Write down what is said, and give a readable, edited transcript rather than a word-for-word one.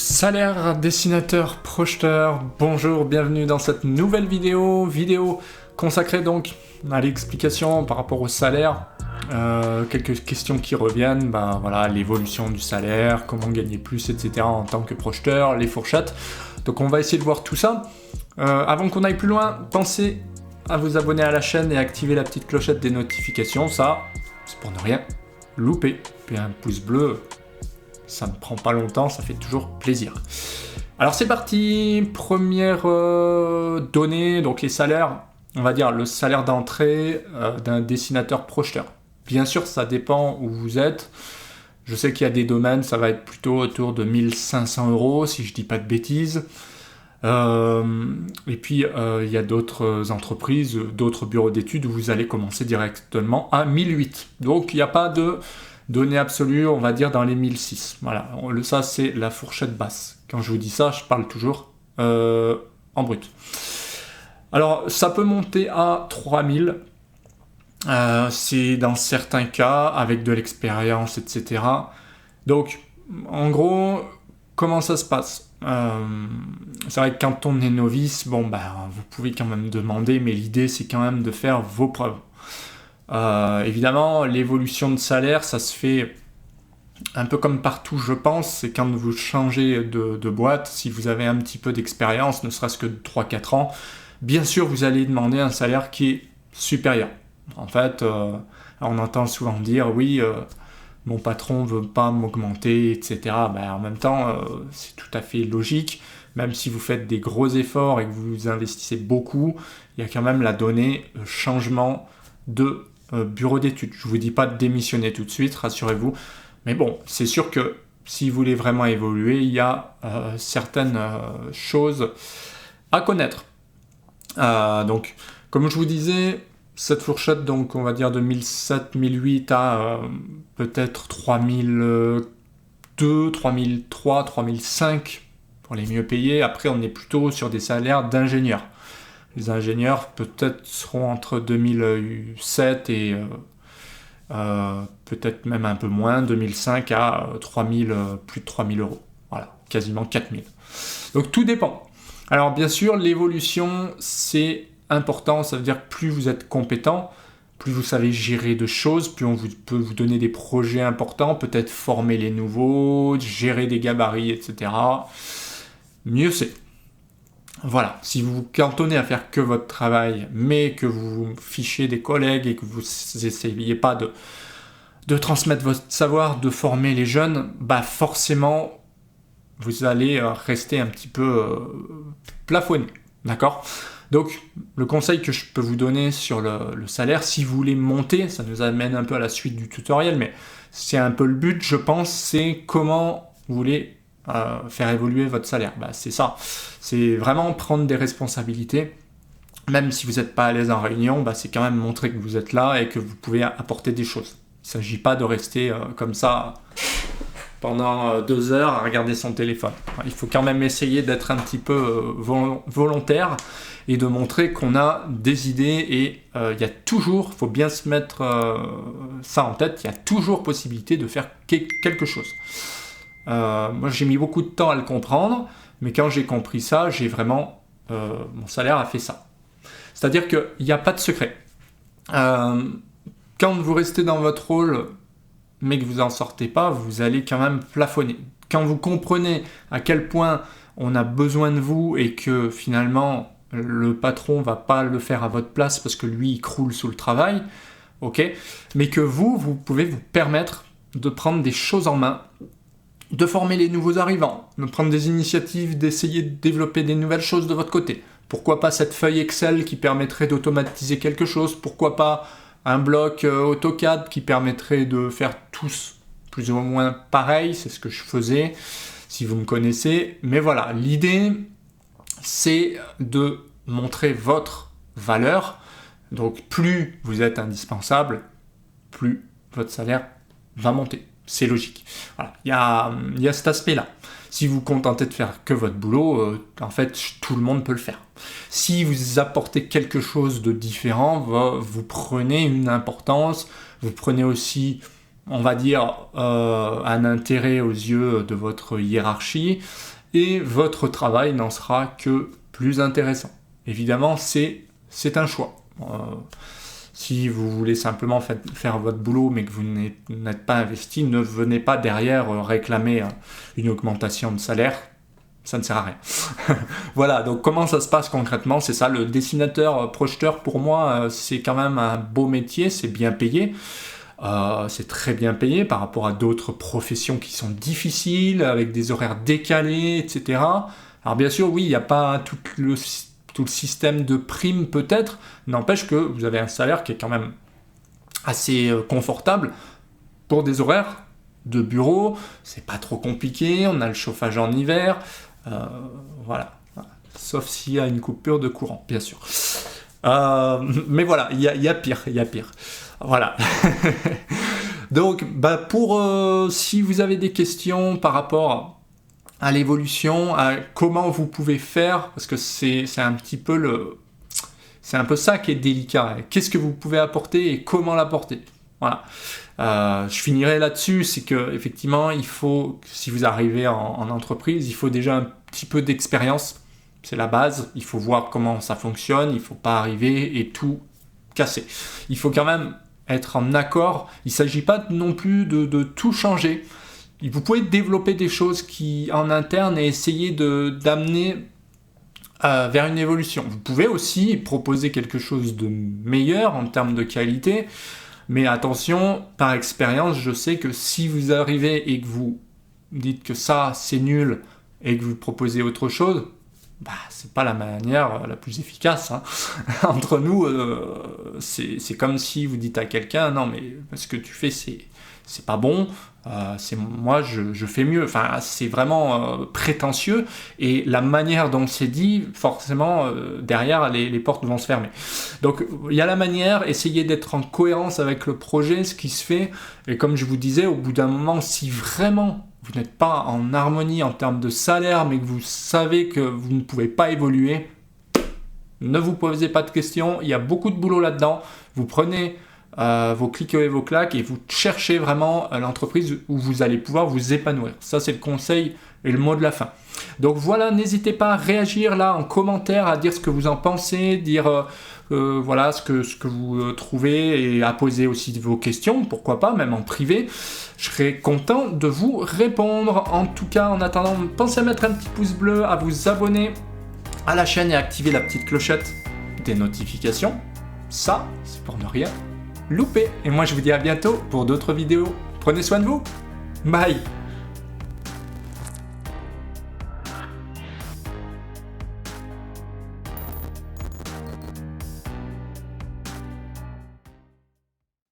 Salaire, dessinateur, projeteur, bonjour, bienvenue dans cette nouvelle vidéo consacrée donc à l'explication par rapport au salaire, quelques questions qui reviennent, voilà, l'évolution du salaire, comment gagner plus, etc. en tant que projeteur, les fourchettes, donc on va essayer de voir tout ça. Avant qu'on aille plus loin, pensez à vous abonner à la chaîne et activer la petite clochette des notifications, ça, c'est pour ne rien louper, puis un pouce bleu. Ça ne prend pas longtemps, ça fait toujours plaisir. Alors c'est parti, première donnée, donc les salaires, on va dire le salaire d'entrée d'un dessinateur projeteur. Bien sûr, ça dépend où vous êtes. Je sais qu'il y a des domaines, ça va être plutôt autour de 1500 €, si je dis pas de bêtises. Et puis il y a d'autres entreprises, d'autres bureaux d'études où vous allez commencer directement à 1008. Donc il n'y a pas de données absolues, on va dire dans les 1006. Voilà, ça c'est la fourchette basse. Quand je vous dis ça, je parle toujours en brut. Alors ça peut monter à 3000. C'est dans certains cas avec de l'expérience, etc. Donc en gros, comment ça se passe? C'est vrai que quand on est novice, vous pouvez quand même demander, mais l'idée c'est quand même de faire vos preuves. Évidemment, l'évolution de salaire, ça se fait un peu comme partout, je pense, c'est quand vous changez de boîte, si vous avez un petit peu d'expérience, ne serait-ce que de 3-4 ans, bien sûr, vous allez demander un salaire qui est supérieur. En fait, on entend souvent dire, oui, mon patron ne veut pas m'augmenter, etc. En même temps, c'est tout à fait logique. Même si vous faites des gros efforts et que vous investissez beaucoup, il y a quand même la donnée changement de bureau d'études. Je ne vous dis pas de démissionner tout de suite, rassurez-vous. Mais bon, c'est sûr que si vous voulez vraiment évoluer, il y a certaines choses à connaître. Donc, comme je vous disais, cette fourchette, donc on va dire de 1007, 1008 à peut-être 3002, 3003, 3005 pour les mieux payés. Après, on est plutôt sur des salaires d'ingénieurs. Les ingénieurs peut-être seront entre 2007 et peut-être même un peu moins, 2005 à 3000, plus de 3000 €. Voilà, quasiment 4000. Donc tout dépend. Alors bien sûr, l'évolution, c'est important, ça veut dire que plus vous êtes compétent, plus vous savez gérer de choses, plus on peut vous donner des projets importants, peut-être former les nouveaux, gérer des gabarits, etc. Mieux c'est. Voilà, si vous vous cantonnez à faire que votre travail, mais que vous fichez des collègues et que vous n'essayez pas de transmettre votre savoir, de former les jeunes, forcément, vous allez rester un petit peu plafonné, d'accord ? Donc, le conseil que je peux vous donner sur le salaire, si vous voulez monter, ça nous amène un peu à la suite du tutoriel, mais c'est un peu le but, je pense, c'est comment vous voulez faire évoluer votre salaire. C'est ça, c'est vraiment prendre des responsabilités, même si vous n'êtes pas à l'aise en réunion, c'est quand même montrer que vous êtes là et que vous pouvez apporter des choses. Il ne s'agit pas de rester comme ça pendant 2 heures à regarder son téléphone. Il faut quand même essayer d'être un petit peu volontaire et de montrer qu'on a des idées et il y a toujours, il faut bien se mettre ça en tête, il y a toujours possibilité de faire quelque chose. Moi j'ai mis beaucoup de temps à le comprendre, mais quand j'ai compris ça, j'ai vraiment mon salaire a fait ça. C'est-à-dire qu'il n'y a pas de secret. Quand vous restez dans votre rôle, mais que vous n'en sortez pas, vous allez quand même plafonner. Quand vous comprenez à quel point on a besoin de vous et que finalement le patron va pas le faire à votre place parce que lui il croule sous le travail, ok, mais que vous pouvez vous permettre de prendre des choses en main, de former les nouveaux arrivants, de prendre des initiatives, d'essayer de développer des nouvelles choses de votre côté. Pourquoi pas cette feuille Excel qui permettrait d'automatiser quelque chose? Pourquoi pas un bloc AutoCAD qui permettrait de faire tous plus ou moins pareil? C'est ce que je faisais, si vous me connaissez. Mais voilà, l'idée, c'est de montrer votre valeur. Donc plus vous êtes indispensable, plus votre salaire va monter. C'est logique. Voilà. Il y a cet aspect-là. Si vous vous contentez de faire que votre boulot, en fait, tout le monde peut le faire. Si vous apportez quelque chose de différent, vous prenez une importance, vous prenez aussi on va dire, un intérêt aux yeux de votre hiérarchie, et votre travail n'en sera que plus intéressant. Évidemment, c'est un choix. Si vous voulez simplement faire votre boulot, mais que vous n'êtes pas investi, ne venez pas derrière réclamer une augmentation de salaire. Ça ne sert à rien. Voilà, donc comment ça se passe concrètement? C'est ça, le dessinateur projeteur, pour moi, c'est quand même un beau métier, c'est bien payé. C'est très bien payé par rapport à d'autres professions qui sont difficiles, avec des horaires décalés, etc. Alors bien sûr, oui, il n'y a pas tout le système de primes peut-être, n'empêche que vous avez un salaire qui est quand même assez confortable pour des horaires de bureau, c'est pas trop compliqué, on a le chauffage en hiver, voilà. Sauf s'il y a une coupure de courant, bien sûr. Mais voilà, il y a pire. Voilà. Donc, si vous avez des questions par rapport à l'évolution, à comment vous pouvez faire, parce que c'est un peu ça qui est délicat. Qu'est-ce que vous pouvez apporter et comment l'apporter? Voilà. Je finirai là-dessus, c'est que effectivement, il faut, si vous arrivez en entreprise, il faut déjà un petit peu d'expérience. C'est la base. Il faut voir comment ça fonctionne. Il ne faut pas arriver et tout casser. Il faut quand même être en accord. Il ne s'agit pas non plus de tout changer. Vous pouvez développer des choses en interne et essayer d'amener vers une évolution. Vous pouvez aussi proposer quelque chose de meilleur en termes de qualité, mais attention, par expérience, je sais que si vous arrivez et que vous dites que ça, c'est nul, et que vous proposez autre chose, c'est pas la manière la plus efficace. Hein. Entre nous, c'est comme si vous dites à quelqu'un, non mais ce que tu fais, c'est pas bon, moi je fais mieux. Enfin, c'est vraiment prétentieux, et la manière dont c'est dit, forcément, derrière, les portes vont se fermer. Donc, il y a la manière, essayez d'être en cohérence avec le projet, ce qui se fait, et comme je vous disais, au bout d'un moment, si vraiment vous n'êtes pas en harmonie en termes de salaire, mais que vous savez que vous ne pouvez pas évoluer, ne vous posez pas de questions, il y a beaucoup de boulot là-dedans. Vous prenez vos clics et vos claques et vous cherchez vraiment l'entreprise où vous allez pouvoir vous épanouir. Ça, c'est le conseil et le mot de la fin. Donc voilà, n'hésitez pas à réagir là en commentaire, à dire ce que vous en pensez, dire voilà ce que vous trouvez, et à poser aussi vos questions, pourquoi pas, même en privé. Je serai content de vous répondre. En tout cas, en attendant, pensez à mettre un petit pouce bleu, à vous abonner à la chaîne et à activer la petite clochette des notifications. Ça, c'est pour ne rien louper. Et moi, je vous dis à bientôt pour d'autres vidéos. Prenez soin de vous. Bye.